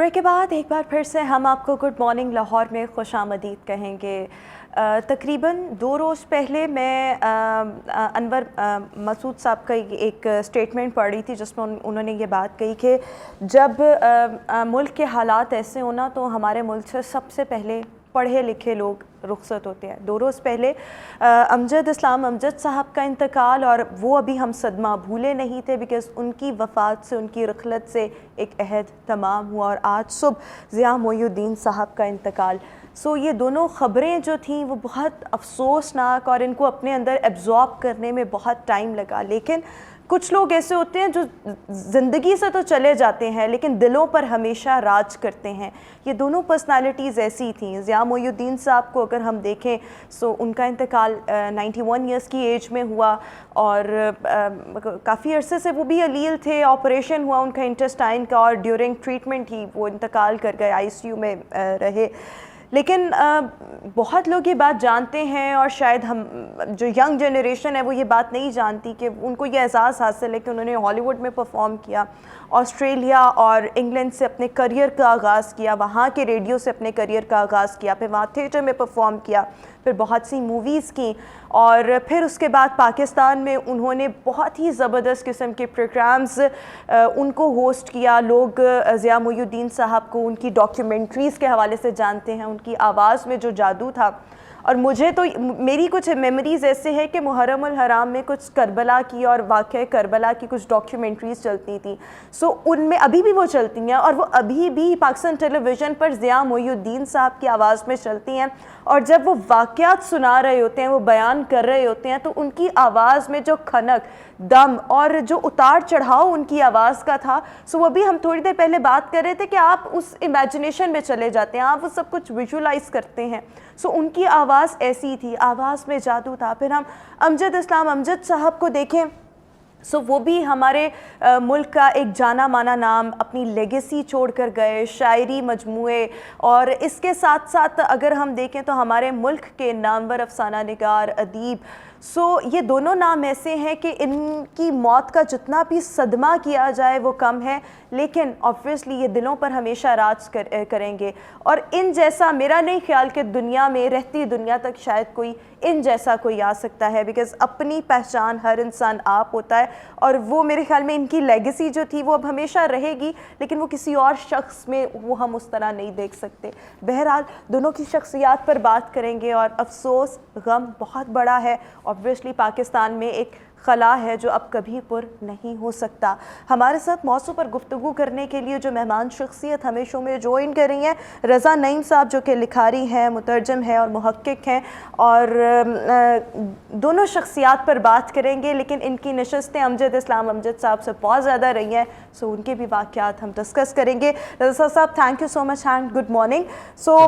Break के बाद एक बार फिर से हम आपको गुड मॉर्निंग लाहौर में खुशामदीद कहेंगे। तकरीबन 2 रोज़ पहले मैं अनवर मसूद साहब का एक स्टेटमेंट पढ़ रही थी जिसमें उन्होंने ये बात कही कि जब मुल्क के हालात ऐसे होना तो हमारे मुल्क से सबसे पहले पढ़े लिखे लोग रुखसत होते हैं। 2 रोज़ पहले अमजद इस्लाम अमजद साहब का इंतकाल, और वो अभी हम सदमा भूले नहीं थे बिकॉज़ उनकी वफ़ात से, उनकी रखलत से एक अहद तमाम हुआ। और आज सुबह ज़िया मोइनुद्दीन साहब का इंतकाल। सो ये दोनों ख़बरें जो थीं वो बहुत अफसोसनाक और इनको अपने अंदर एब्ज़ॉर्ब करने में बहुत टाइम लगा। लेकिन कुछ लोग ऐसे होते हैं जो ज़िंदगी से तो चले जाते हैं लेकिन दिलों पर हमेशा राज करते हैं। ये दोनों पर्सनालिटीज़ ऐसी थीं। ज़िया मोइनुद्दीन साहब को अगर हम देखें सो उनका इंतकाल 91 ईयर्स की एज में हुआ और काफ़ी अरसे से वो भी अलील थे। ऑपरेशन हुआ उनका इंटेस्टाइन का और ड्यूरिंग ट्रीटमेंट ही वो इंतकाल कर गए, ICU में रहे। लेकिन बहुत लोग ये बात जानते हैं और शायद हम जो यंग जनरेशन है वो ये बात नहीं जानती कि उनको ये एहसास हासिल है कि उन्होंने हॉलीवुड में परफॉर्म किया, ऑस्ट्रेलिया और इंग्लैंड से अपने करियर का आगाज़ किया, वहाँ के रेडियो से अपने करियर का आगाज़ किया, फिर वहाँ थिएटर में परफॉर्म किया, फिर बहुत सी मूवीज़ की और फिर उसके बाद पाकिस्तान में उन्होंने बहुत ही ज़बरदस्त किस्म के प्रोग्राम्स उनको होस्ट किया। लोग ज़िया मोइनुद्दीन साहब को उनकी डॉक्यूमेंट्रीज़ के हवाले से जानते हैं, उनकी आवाज़ में जो जादू था। और मुझे तो मेरी कुछ मेमोरीज़ ऐसे है कि मुहर्रमुल हराम में कुछ करबला की और वाक़या करबला की कुछ डॉक्यूमेंट्रीज़ चलती थी। सो उनमें अभी भी वो चलती हैं और वो अभी भी पाकिस्तान टेलीविज़न पर ज़िया मोइनुद्दीन साहब की आवाज़ में चलती हैं। और जब वो वाक़यात सुना रहे होते हैं, वो बयान कर रहे होते हैं, तो उनकी आवाज़ में जो खनक, दम और जो उतार चढ़ाव उनकी आवाज़ का था, सो वो भी हम थोड़ी देर पहले बात कर रहे थे कि आप उस इमेजिनेशन में चले जाते हैं, आप वो सब कुछ विजुलाइज़ करते हैं। सो उनकी आवाज़ ऐसी थी, आवाज़ में जादू था। फिर हम अमजद इस्लाम अमजद साहब को देखें सो वो भी हमारे मुल्क का एक जाना माना नाम, अपनी लेगेसी छोड़ कर गए, शायरी मजमूए और इसके साथ साथ अगर हम देखें तो हमारे मुल्क के नामवर अफसाना निगार, अदीब। सो ये दोनों नाम ऐसे हैं कि इनकी मौत का जितना भी सदमा किया जाए वो कम है, लेकिन ऑब्वियसली ये दिलों पर हमेशा राज करेंगे। और इन जैसा मेरा नहीं ख्याल कि दुनिया में रहती दुनिया तक शायद कोई इन जैसा कोई आ सकता है, बिकॉज़ अपनी पहचान हर इंसान आप होता है और वो मेरे ख्याल में इनकी लेगेसी जो थी वो अब हमेशा रहेगी, लेकिन वो किसी और शख्स में वो हम उस तरह नहीं देख सकते। बहरहाल दोनों की शख्सियात पर बात करेंगे और अफसोस गम बहुत बड़ा है। ऑब्वियसली पाकिस्तान में एक खला है जो अब कभी पुर नहीं हो सकता। हमारे साथ मौजू पर गुफ्तगू करने के लिए जो मेहमान शख्सियत हमें शो में ज्वाइन कर रही हैं, रज़ा नईम साहब जो कि लिखारी हैं, मुतरजम हैं और मुहक्किक हैं, और दोनों शख्सियात पर बात करेंगे। लेकिन इनकी नशस्तें अमजद इस्लाम अमजद साहब से बहुत ज़्यादा रही हैं, सो उनके भी वाक़यात हम डिस्कस करेंगे। रज़ा साहब thank you so much and good morning. So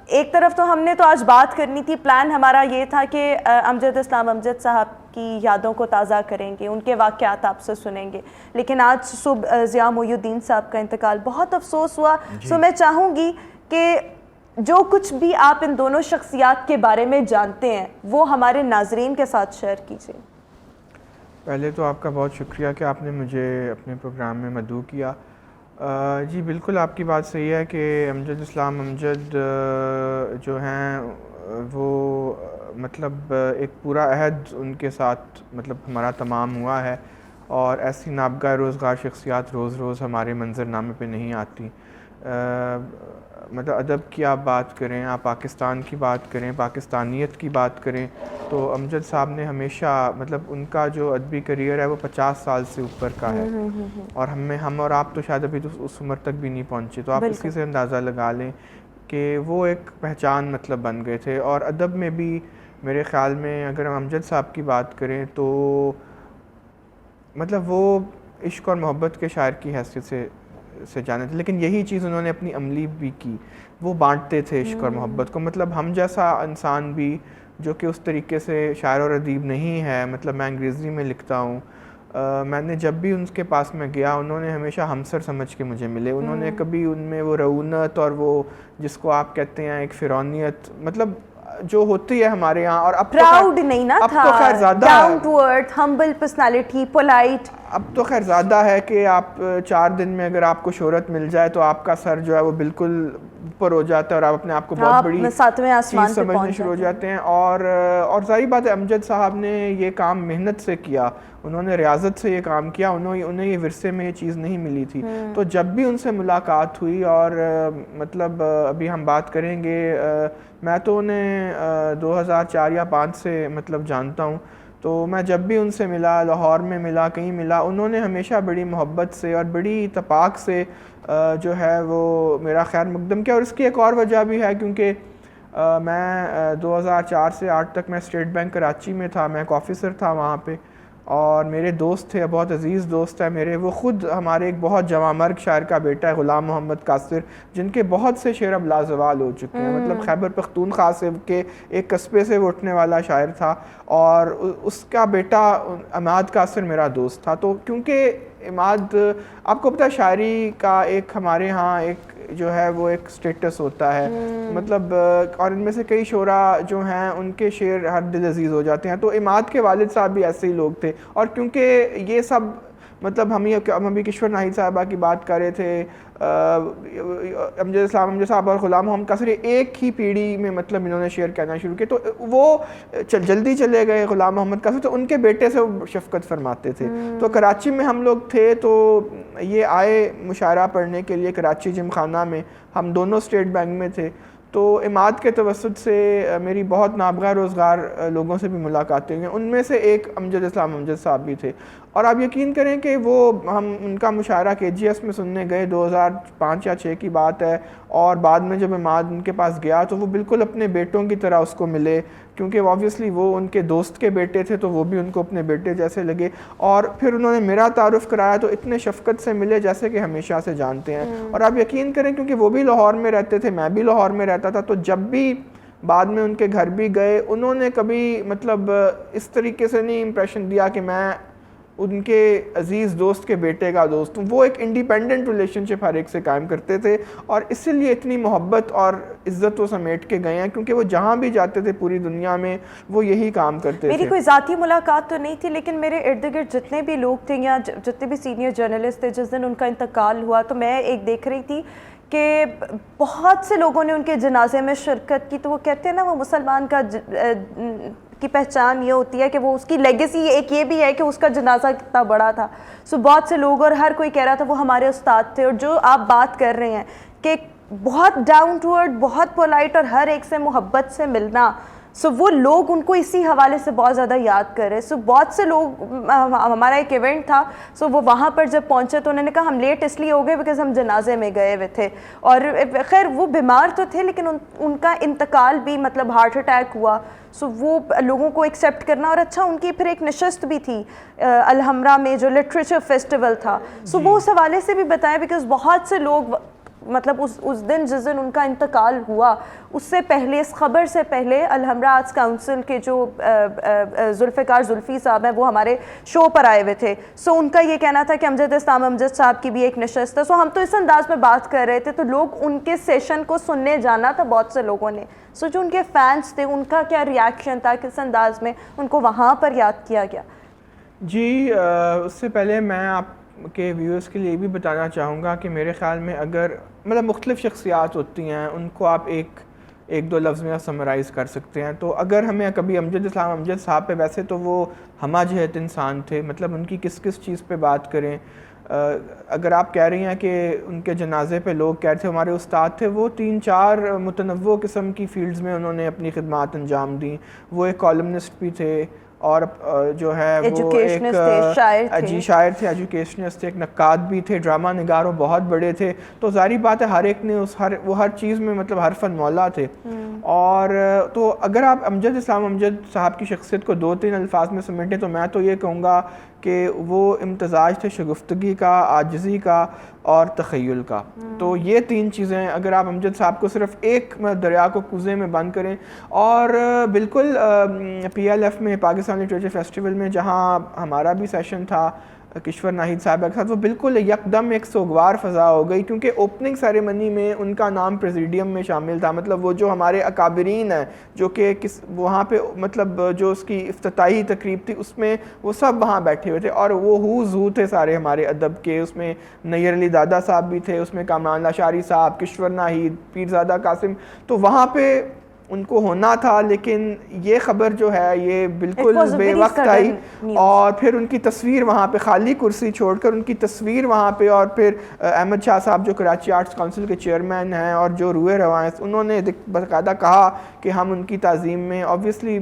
एक तरफ तो हमने तो आज बात करनी थी, प्लान हमारा ये था कि अमजद इस्लाम अमजद साहब की यादों को ताज़ा करेंगे, उनके वाक़यात आपसे सुनेंगे, लेकिन आज सुबह ज़िया मोइनुद्दीन साहब का इंतकाल, बहुत अफसोस हुआ। सो मैं चाहूँगी कि जो कुछ भी आप इन दोनों शख्सियात के बारे में जानते हैं वो हमारे नाजरीन के साथ शेयर कीजिए। पहले तो आपका बहुत शुक्रिया कि आपने मुझे अपने प्रोग्राम में मदऊ किया। जी बिल्कुल आपकी बात सही है कि अमजद इस्लाम अमजद जो हैं वो मतलब एक पूरा अहद उनके साथ मतलब हमारा तमाम हुआ है, और ऐसी नाबगा रोज़गार शख्सियात रोज़ रोज़ हमारे मंजरनामे पे नहीं आती। मतलब अदब की आप बात करें, आप पाकिस्तान की बात करें, पाकिस्तानियत की बात करें, तो अमजद साहब ने हमेशा मतलब उनका जो अदबी करियर है वो 50 साल से ऊपर का है, और हम और आप तो शायद अभी तो उस उम्र तक भी नहीं पहुँचे, तो आप इसी से अंदाज़ा लगा लें कि वो एक पहचान मतलब बन गए थे। और अदब में भी मेरे ख़्याल में अगर हम अमजद साहब की बात करें तो मतलब वो इश्क और मोहब्बत के शायर की हैसियत से जाने थे, लेकिन यही चीज़ उन्होंने अपनी अमली भी की, वो बांटते थे इश्क और मोहब्बत को। मतलब हम जैसा इंसान भी जो कि उस तरीके से शायर और अदीब नहीं है, मतलब मैं अंग्रेज़ी में लिखता हूँ, मैंने जब भी उनके पास में गया उन्होंने हमेशा हमसर समझ के मुझे मिले। उन्होंने कभी उनमें वो रऊनत और वो जिसको आप कहते हैं एक फ़िरौनियत, मतलब जो होती है हमारे यहाँ। और अब प्राउड नहीं ना अब था, तो खैर ज़्यादा down to earth, humble personality, polite. अब तो खैर ज़्यादा है कि आप 4 दिन में अगर आपको शोहरत मिल जाए तो आपका सर जो है वो बिल्कुल ऊपर हो जाता है और आप अपने आप को बहुत बड़ी सातवें आसमान चीज़ पे समझने पहुंच शुरू हो जाते हैं। और जाहिर बात है अमजद साहब ने ये काम मेहनत से किया, उन्होंने रियाजत से ये काम किया, उन्हें ये विरसे में ये चीज़ नहीं मिली थी। तो जब भी उनसे मुलाकात हुई और मतलब अभी हम बात करेंगे, मैं तो उन्हें 2004 या 5 से मतलब जानता हूँ। तो मैं जब भी उनसे मिला, लाहौर में मिला, कहीं मिला, उन्होंने हमेशा बड़ी मोहब्बत से और बड़ी इत्तेफाक से जो है वो मेरा खैर मकदम किया। और इसकी एक और वजह भी है क्योंकि मैं 2004 से 8 तक मैं स्टेट बैंक कराची में था, मैं एक ऑफिसर था वहाँ पे। और मेरे दोस्त थे, बहुत अजीज़ दोस्त है मेरे, वो ख़ुद हमारे एक बहुत जवामर्ग शायर का बेटा है ग़ुलाम मोहम्मद कासिर, जिनके बहुत से शेर अब लाजवाल हो चुके हैं। मतलब खैबर पख्तूनख्वा से के एक कस्बे से वो उठने वाला शायर था और उसका बेटा इमाद कासिर मेरा दोस्त था। तो क्योंकि इमाद, आपको पता है शायरी का एक हमारे यहाँ एक जो है वो एक स्टेटस होता है, मतलब और इनमें से कई शोरा जो हैं उनके शेर हर दिल अजीज़ हो जाते हैं। तो इमाद के वालिद साहब भी ऐसे ही लोग थे। और क्योंकि ये सब मतलब हम अभी किश्वर नाहिद साहबा की बात कर रहे थे, अमजद साहब और ग़ुलाम मोहम्मद कासिर एक ही पीढ़ी में मतलब इन्होंने शेर कहना शुरू किया। तो वो जल्दी चले गए ग़ुलाम मोहम्मद कासिर, तो उनके बेटे से वो शफ़क़त फरमाते थे। तो कराची में हम लोग थे, तो ये आए मुशायरा पढ़ने के लिए कराची जिम खाना में, हम दोनों स्टेट बैंक में थे। तो इमाद के तवस्सुत से मेरी बहुत नाबगा रोज़गार लोगों से भी मुलाकातें हुई। उनमें से एक अमजद साहब भी थे। और आप यकीन करें कि वो हम उनका मुशायरा KGS में सुनने गए, 2005 या 6 की बात है। और बाद में जब इमाद उनके पास गया तो वो बिल्कुल अपने बेटों की तरह उसको मिले, क्योंकि ऑब्वियसली वो उनके दोस्त के बेटे थे, तो वो भी उनको अपने बेटे जैसे लगे। और फिर उन्होंने मेरा तारुफ़ कराया तो इतने शफ़क़त से मिले जैसे कि हमेशा से जानते हैं। और आप यकीन करें क्योंकि वो भी लाहौर में रहते थे, मैं भी लाहौर में रहता था, तो जब भी बाद में उनके घर भी गए, उन्होंने कभी मतलब इस तरीके से नहीं इम्प्रेशन दिया कि मैं उनके अजीज़ दोस्त के बेटे का दोस्त हूँ। वो एक इंडिपेंडेंट रिलेशनशिप हर एक से कायम करते थे और इसीलिए इतनी मोहब्बत और इज़्ज़त वो समेट के गए हैं, क्योंकि वो जहाँ भी जाते थे पूरी दुनिया में वो यही काम करते थे। मेरी कोई ज़ाती मुलाकात तो नहीं थी, लेकिन मेरे इर्द गिर्द जितने भी लोग थे या जितने भी सीनियर जर्नलिस्ट थे, जिस दिन उनका इंतकाल हुआ तो मैं एक देख रही थी कि बहुत से लोगों ने उनके जनाजे में शिरकत की। तो वो कहते हैं ना, वो मुसलमान का की पहचान ये होती है कि वो उसकी लेगेसी एक ये भी है कि उसका जनाजा कितना बड़ा था। सो बहुत से लोग और हर कोई कह रहा था वो हमारे उस्ताद थे। और जो आप बात कर रहे हैं कि बहुत डाउन टू अर्थ, बहुत पोलाइट और हर एक से मोहब्बत से मिलना, सो वो लोग उनको इसी हवाले से बहुत ज़्यादा याद कर रहे हैं। सो बहुत से लोग, हमारा एक इवेंट था, सो वो वहाँ पर जब पहुँचे तो उन्होंने कहा हम लेट इसलिए हो गए बिकॉज़ हम जनाजे में गए हुए थे। और खैर वो बीमार तो थे, लेकिन उनका इंतकाल भी मतलब हार्ट अटैक हुआ। सो वो लोगों को एक्सेप्ट करना। और अच्छा, उनकी फिर एक नशस्त भी थी अलहमरा में, जो लिटरेचर फेस्टिवल था। सो वो उस हवाले से भी बताएं, बिकॉज़ बहुत से लोग मतलब उस दिन जिस दिन उनका इंतकाल हुआ उससे पहले, इस खबर से पहले, अलहमरा आर्ट्स काउंसिल के जो जुल्फ़िकार जुल्फ़ी साहब हैं वो हमारे शो पर आए हुए थे। सो उनका ये कहना था कि अमजद साहब की भी एक नशस्त है। सो हम तो इस अंदाज में बात कर रहे थे, तो लोग उनके सेशन को सुनने जाना था बहुत से लोगों ने। सो जो उनके फैंस थे उनका क्या रिएक्शन था, किस अंदाज में उनको वहाँ पर याद किया गया? जी उससे पहले मैं आप के व्यूअर्स के लिए भी बताना चाहूँगा कि मेरे ख़्याल में अगर मतलब मुख्तलिफ़ शख्सियात होती हैं, उनको आप एक दो लफ्ज़ में समराइज़ कर सकते हैं। तो अगर हमें कभी अमजद साहब पे, वैसे तो वो हमाजहत इंसान थे, मतलब उनकी किस किस चीज़ पे बात करें। अगर आप कह रही हैं कि उनके जनाजे पे लोग कह रहे थे हमारे उस्ताद थे, वो 3-4 मुतनव्वो किस्म की फ़ील्ड्स में उन्होंने अपनी खिदमात अंजाम दी। वो एक कॉलमनिस्ट भी थे और जो है वो एक शायर थे, एजुकेशनिस्ट थे, एक नक्काद भी थे, ड्रामा निगार बहुत बड़े थे। तो जारी बात है हर एक ने वो हर चीज़ में मतलब हर फन मौला थे। और तो अगर आप अमजद साहब की शख्सियत को 2-3 अल्फाज में समेटें तो मैं तो ये कहूँगा कि वो इम्तज़ाज थे शगुफ्तगी का, आजिज़ी का और तख़य्युल का। तो ये 3 चीज़ें अगर आप अमजद साहब को सिर्फ एक दरिया को कूज़े में बंद करें। और बिल्कुल PLF में, पाकिस्तान लिटरेचर फेस्टिवल में, जहाँ हमारा भी सेशन था, किश्वर नाहिद साहब के साथ, वो बिल्कुल यकदम एक सोगवार फ़ज़ा हो गई, क्योंकि ओपनिंग सेरेमनी में उनका नाम प्रेसिडियम में शामिल था। मतलब वो जो हमारे अकाबरीन हैं जो कि किस वहाँ पे मतलब जो उसकी इफ्तिताही तकरीब थी उसमें वो सब वहाँ बैठे हुए थे, और वो हू थे सारे हमारे अदब के। उसमें नैयर अली दादा साहब भी थे, उसमें कामरान लाशारी साहब, किश्वर नाहिद, पीरज़ादा कासिम, तो वहाँ पे उनको होना था। लेकिन ये ख़बर जो है ये बिल्कुल बेवक्त आई, और फिर उनकी तस्वीर वहाँ पे खाली कुर्सी छोड़कर उनकी तस्वीर वहाँ पे, और फिर अहमद शाह साहब जो कराची आर्ट्स काउंसिल के चेयरमैन हैं और जो रुए रवा हैं, उन्होंने बाकायदा कहा कि हम उनकी ताज़ीम में ऑब्वियसली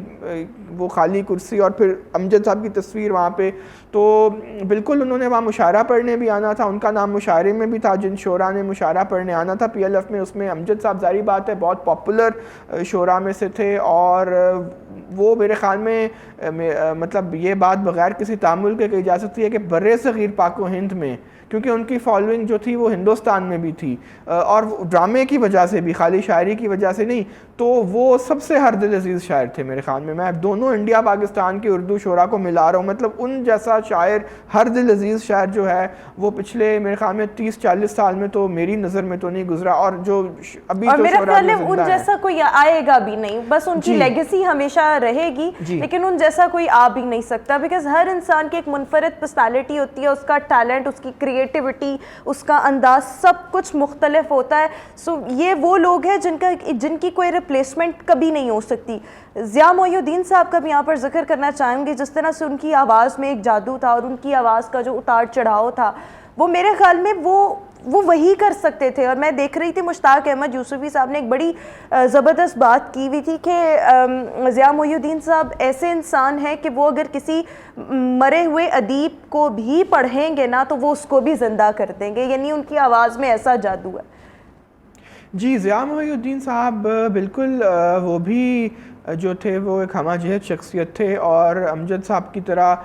वो खाली कुर्सी और फिर अमजद साहब की तस्वीर वहाँ पे, तो बिल्कुल उन्होंने वहाँ मुशायरा पढ़ने भी आना था। उनका नाम मुशायरे में भी था, जिन शोरा ने मुशायरा पढ़ने आना था PLF में, उसमें अमजद साहब ज़ाहिर बात है बहुत पॉपुलर शोरा में से थे। और वो मेरे ख़्याल में मतलब ये बात बग़ैर किसी तामुल के कही जा सकती है कि बर्रे सग़ीर पाको हिंद में, क्योंकि उनकी फॉलोइंग जो थी वो हिंदुस्तान में भी थी, और ड्रामे की वजह से भी, खाली शायरी की वजह से नहीं, तो वो सबसे हर दिल अजीज़ शायर थे मेरे ख़्याल में। मैं दोनों इंडिया पाकिस्तान की उर्दू शोरा को मिला रहा हूँ, मतलब उन जैसा शायर, हर दिल अजीज़ शायर जो है वो पिछले मेरे ख़्याल में 30-40 साल में तो मेरी नज़र में तो नहीं गुजरा, और जो अभी और तो मेरा ख्याल है उन जैसा कोई आएगा भी नहीं, बस उनकी लेगेसी हमेशा रहेगी, लेकिन उन जैसा कोई आ भी नहीं सकता, बिकॉज हर इंसान की एक मुनफरद पर्सनालिटी होती है, उसका टैलेंट, उसकी क्रिएटिविटी, उसका अंदाज, सब कुछ मुख्तलिफ होता है। सो ये वो लोग हैं जिनकी कोई रिप्लेसमेंट कभी नहीं हो सकती। ज़िया मोइनुद्दीन साहब का भी यहाँ पर जिक्र करना चाहेंगे, जिस तरह से उनकी आवाज़ में एक जादू था और उनकी आवाज़ का जो उतार चढ़ाव था, वो मेरे ख्याल में वो वही कर सकते थे। और मैं देख रही थी मुश्ताक अहमद यूसुफी साहब ने एक बड़ी ज़बरदस्त बात की हुई थी कि ज़िया मोइनुद्दीन साहब ऐसे इंसान हैं कि वो अगर किसी मरे हुए अदीब को भी पढ़ेंगे ना तो वो उसको भी ज़िंदा कर देंगे, यानी उनकी आवाज़ में ऐसा जादू है। जी, ज़िया मोइनुद्दीन साहब बिल्कुल वो भी जो थे वो एक हमाजहत शख्सियत थे, और अमजद साहब की तरह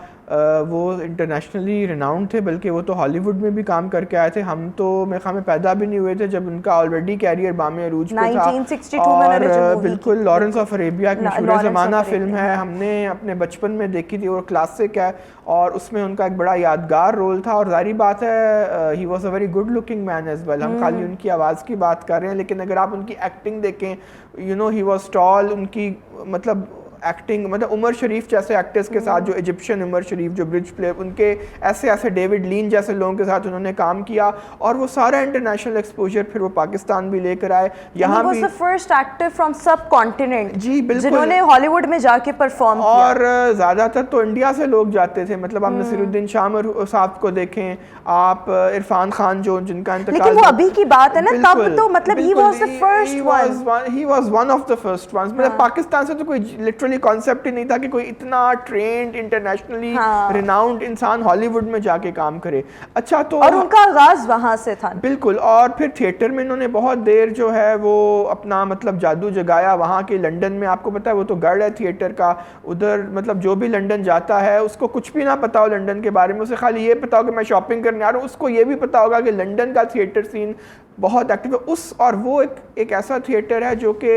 वो इंटरनेशनली रिनाउंड थे, बल्कि वो तो हॉलीवुड में भी काम करके आए थे। हम तो मेरे ख्याल में पैदा भी नहीं हुए थे जब उनका ऑलरेडी कैरियर बामे अरूज पे था, 1962 और बिल्कुल लॉरेंस ऑफ अरेबिया की मशहूर ज़माना फ़िल्म है, हमने अपने बचपन में देखी थी और क्लासिक है, और उसमें उनका एक बड़ा यादगार रोल था। और जाहिर बात है he was a very good looking man as well. हम खाली उनकी आवाज़ की बात कर रहे हैं, लेकिन अगर आप उनकी एक्टिंग देखें, you know he was tall, उनकी मतलब एक्टिंग, मतलब उमर शरीफ जैसे एक्टर्स के साथ, जो इजिप्शियन उमर शरीफ जो ब्रिज प्ले, उनके ऐसे डेविड लीन जैसे लोगों के साथ उन्होंने काम किया, और वो सारा इंटरनेशनल एक्सपोजर फिर वो पाकिस्तान भी लेकर आए। यहाँ भी फर्स्ट एक्टर फ्रॉम सब कॉन्टिनेंट, जी बिल्कुल, जिन्होंने हॉलीवुड में जाके परफॉर्म किया, और ज़्यादातर तो इंडिया से लोग जाते थे। मतलब आप नसीरुद्दीन शाह साहब को देखें, आप इरफान खान जो जिनका इंतकाल, लेकिन वो अभी की बात है ना, तब तो मतलब he was the first one, he was one of the first ones. मतलब पाकिस्तान से तो कोई लिटरली कॉन्सेप्ट ही नहीं था कि कोई इतना ट्रेंड इंटरनेशनली रिनाउंड इंसान हॉलीवुड में जाके काम करे। अच्छा, तो और उनका आगाज वहां से था बिल्कुल, और फिर थिएटर में इन्होंने बहुत देर जो है वो अपना मतलब जादू जगाया। वहाँ के लंदन में, आपको पता है वो तो गढ़ है थिएटर का, उधर मतलब जो भी लंदन जाता है उसको कुछ भी ना पता हो लंदन के बारे में, उसे खाली ये पता हो कि मैं शॉपिंग करने आ रहा हूँ, उसको ये भी पता होगा कि लंदन का थिएटर सीन बहुत एक्टिव है उस, और वो एक ऐसा थिएटर है जो कि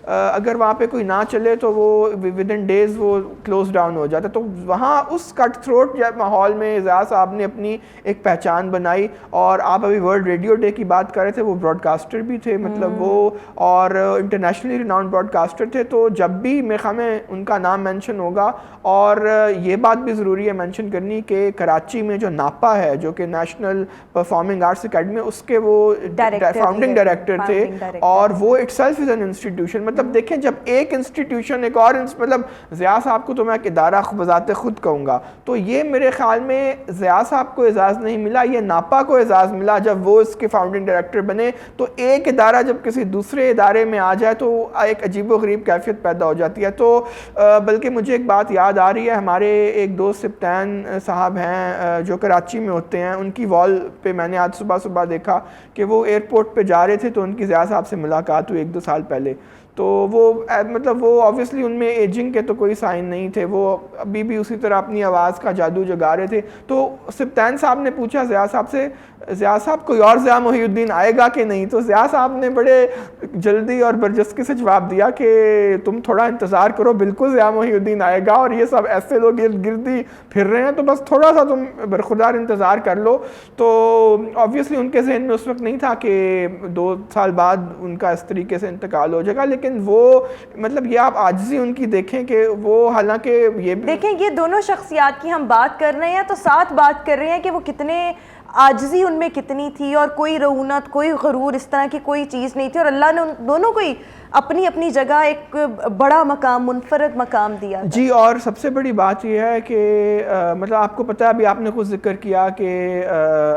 अगर वहाँ पे कोई ना चले तो वो विद इन डेज वो क्लोज डाउन हो जाता है। तो वहाँ उस कट थ्रोट माहौल में ज़िया साहब ने अपनी एक पहचान बनाई। और आप अभी वर्ल्ड रेडियो डे की बात कर रहे थे, वो ब्रॉडकास्टर भी थे, मतलब वो और इंटरनेशनली रिनाउंड ब्रॉडकास्टर थे। तो जब भी मेरे ख्याल में उनका नाम मेंशन होगा, और ये बात भी ज़रूरी है मेंशन करनी कि कराची में जो नापा है, जो कि नेशनल परफॉर्मिंग आर्ट्स अकेडमी, उसके वो फाउंडिंग डायरेक्टर थे, और वो इटसेल्फ इज एन इंस्टीट्यूशन। मतलब देखें, जब एक इंस्टीट्यूशन एक और मतलब ज़िया साहब को तो मैं एक इदारा बजाते खुद कहूँगा, तो ये मेरे ख्याल में ज़िया साहब को एजाज़ नहीं मिला, ये नापा को एजाज़ मिला जब वो इसके फाउंडिंग डायरेक्टर बने। तो एक इदारा जब किसी दूसरे इदारे में आ जाए तो एक अजीब व गरीब कैफियत पैदा हो जाती है। तो बल्कि मुझे एक बात याद आ रही है, हमारे एक दोस्त सिप्तान साहब हैं जो कराची में होते हैं, उनकी वॉल पे मैंने आज सुबह देखा कि वो एयरपोर्ट पे जा रहे थे तो उनकी ज़िया साहब से मुलाकात हुई 1-2 साल पहले। तो वो मतलब वो ऑब्वियसली उनमें एजिंग के तो कोई साइन नहीं थे, वो अभी भी उसी तरह अपनी आवाज़ का जादू जगा रहे थे। तो सिब्तान साहब ने पूछा ज़िया साहब से, ज़िया साहब कोई और ज़िया मोहिउद्दीन आएगा कि नहीं? तो ज़िया साहब ने बड़े जल्दी और बरजस्गी से जवाब दिया कि तुम थोड़ा इंतज़ार करो, बिल्कुल ज़िया मोहिउद्दीन आएगा, और ये सब ऐसे लोग इर्द गिर्द ही फिर रहे हैं, तो बस थोड़ा सा तुम बरखुरदार इंतज़ार कर लो। तो ऑब्वियसली उनके जहन में उस वक्त नहीं था कि 2 साल बाद उनका इस तरीके से इंतकाल हो जाएगा, लेकिन वो मतलब ये आप आजिज़ी उनकी देखें कि वो, हालांकि ये देखें ये दोनों शख्सियात की हम बात कर रहे हैं तो साथ बात कर रहे हैं कि वो कितने आजिज़ी उनमें कितनी थी, और कोई रऊनत, कोई गरूर, इस तरह की कोई चीज़ नहीं थी, और अल्लाह ने उन दोनों को ही अपनी अपनी जगह एक बड़ा मकाम, मुनफरद मकाम दिया जी। और सबसे बड़ी बात यह है कि मतलब आपको पता है, अभी आपने कुछ जिक्र किया कि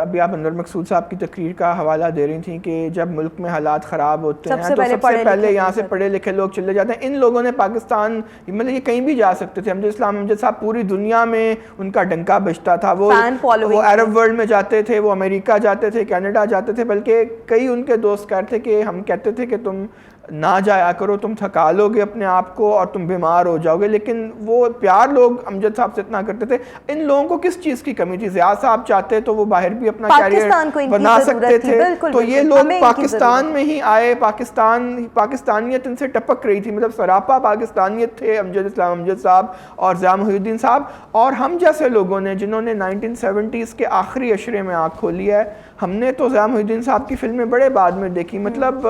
अभी आप अनवर मकसूद साहब की तकरीर का हवाला दे रही थी कि जब मुल्क में हालात ख़राब होते हैं तो सबसे पहले यहाँ से पढ़े लिखे लोग चले जाते हैं। इन लोगों ने पाकिस्तान, मतलब ये कहीं भी जा सकते थे, अमजद इस्लाम अमजद साहब पूरी दुनिया में उनका डंका बजता था, वो अरब वर्ल्ड में जाते थे, वो अमेरिका जाते थे, कनाडा जाते थे, बल्कि कई उनके दोस्त कहते थे कि हम कहते थे कि तुम ना जाया करो, तुम थका लोगे अपने आप को और तुम बीमार हो जाओगे, लेकिन वो प्यार लोग अमजद साहब से इतना करते थे। इन लोगों को किस चीज़ की कमी थी? ज़िया साहब चाहते तो वो बाहर भी अपना कैरियर बना सकते थे, तो ये लोग पाकिस्तान में ही आए, पाकिस्तानियत इनसे टपक रही थी, मतलब सरापा पाकिस्तानियत थे अमजद इस्लाम अमजद साहब और ज़िया मोहिउद्दीन साहब। और हम जैसे लोगों ने, जिन्होंने 1970s के आखिरी अशरे में आँख खोली है, हमने तो ज़िया मोहिउद्दीन साहब की फिल्में बड़े बाद में देखी, मतलब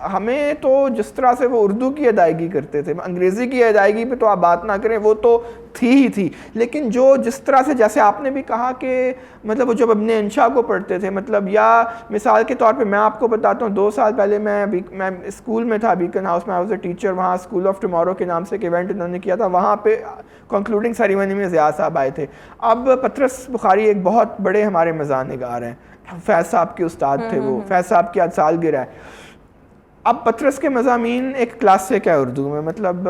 हमें तो जिस तरह से वो उर्दू की अदायगी करते थे, अंग्रेज़ी की अदायगी पे तो आप बात ना करें, वो तो थी ही थी, लेकिन जो जिस तरह से, जैसे आपने भी कहा कि मतलब वो जब अपने इंशा को पढ़ते थे, मतलब या मिसाल के तौर पे मैं आपको बताता हूँ, 2 साल पहले मैं स्कूल में था, बीकन हाउस में, आई वाज अ टीचर, वहाँ स्कूल ऑफ टुमारो के नाम से एक इवेंट उन्होंने किया था, वहाँ पे कंक्लूडिंग सेरेमनी में ज़िया साहब आए थे। अब पतरस बुखारी एक बहुत बड़े हमारे मज़ाहनिगार हैं, फैज़ साहब के उस्ताद थे वो, फैज़ साहब की आज सालगिरह है। अब पतरस के मज़ामीन एक क्लासिक है उर्दू में, मतलब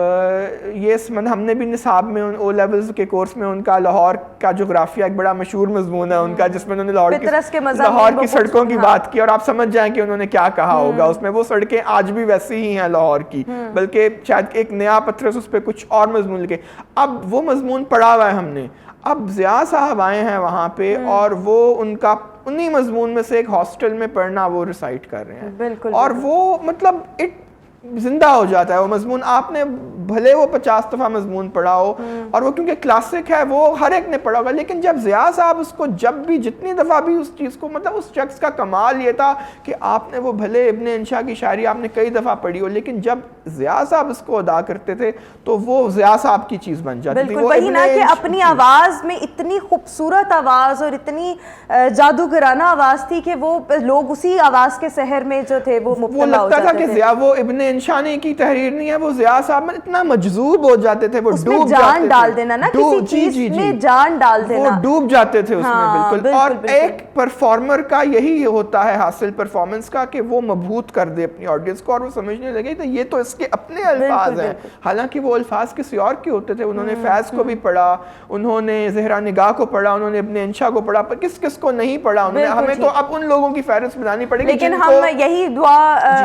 ये हमने भी निसाब में ओ लेवल्स के कोर्स में उनका लाहौर का जोग्राफिया एक बड़ा मशहूर मजमून है उनका, जिसमें उन्होंने लाहौर की सड़कों की बात की, और आप समझ जाएं कि उन्होंने क्या कहा होगा उसमें। वो सड़कें आज भी वैसी ही हैं लाहौर की, बल्कि शायद एक नया पतरस उस पर कुछ और मजमून लिखे। अब वो मजमून पढ़ा हुआ है हमने, अब ज़िया साहब आए हैं वहाँ पे और वो उनका उन्हीं मजमून में से एक हॉस्टल में पढ़ना वो रिसाइट कर रहे हैं, बिल्कुल, और वो मतलब जिंदा हो जाता है वो मजमून। आपने भले वो 50 दफ़ा मजमून पढ़ा हो, और वो क्योंकि क्लासिक है वो हर एक ने पढ़ा होगा, लेकिन जब ज़िया साहब उसको जब भी जितनी दफ़ा भी उस चीज़ को, मतलब उस शख्स का कमाल ये था कि आपने वो भले इब्ने इंशा की शायरी आपने कई दफ़ा पढ़ी हो, लेकिन जब ज़िया साहब उसको अदा करते थे तो वो ज़िया साहब की चीज़ बन जाती थी। वो वही ना कि अपनी आवाज़ में इतनी खूबसूरत आवाज़ और इतनी जादूगराना आवाज़ थी कि वो लोग उसी आवाज़ के सहर में जो थे वो लगता था कि ज़िया, वो इब्ने इंशानी की तहरीर नहीं है, वो ज़िया साहब में इतना मजजूब हो जाते थे, वो डूब जान डाल देना ना, किसी चीज में जान डाल देना, वो डूब जाते थे उसमें। बिल्कुल। और एक परफॉर्मर का यही होता है हासिल परफॉर्मेंस का, कि वो मबहूत कर दे अपनी ऑडियंस को और वो समझने लगे तो ये तो इसके अपने अल्फाज हैं, हालांकि वो अल्फाज किसी और के होते थे। उन्होंने फैज़ को भी पढ़ा, उन्होंने ज़हरा निगाह को पढ़ा, उन्होंने इब्ने इंशा को पढ़ा, पर किस किस को नहीं पढ़ा उन्होंने। हमें तो अब उन लोगों की फहरिस्त बनानी पड़ेगी, लेकिन हम यही दुआ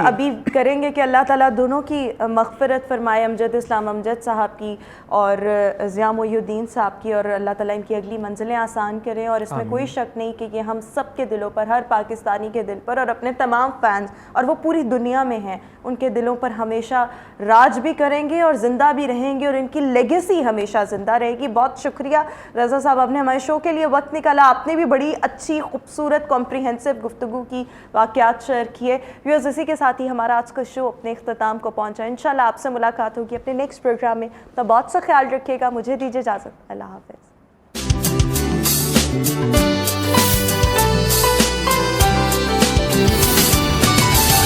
अभी करेंगे कि अल्लाह ताला दोनों की मग़फ़िरत फरमाए, अमजद इस्लाम अमजद साहब की और ज़िया मोहिउद्दीन साहब की, और अल्लाह ताला इनकी अगली मंजिलें आसान करें। और इसमें कोई शक नहीं कि ये हम सब के दिलों पर, हर पाकिस्तानी के दिल पर और अपने तमाम फैंस, और वो पूरी दुनिया में हैं, उनके दिलों पर हमेशा राज भी करेंगे और ज़िंदा भी रहेंगे, और इनकी लेगेसी हमेशा ज़िंदा रहेगी। बहुत शुक्रिया रज़ा साहब, आपने हमारे शो के लिए वक्त निकाला, आपने भी बड़ी अच्छी खूबसूरत कॉम्प्रिहेंसिव गुफ्तगू की, वाक़यात शेयर किए। व्यूअर्स, इसी के साथ ही हमारा आज का शो अपने इख्तिताम को पहुँचा। इंशाल्लाह आपसे मुलाकात होगी अपने नेक्स्ट प्रोग्राम में, तो बहुत सा ख्याल रखिएगा। मुझे दीजिए इजाज़त, अल्लाह हाफ़िज़।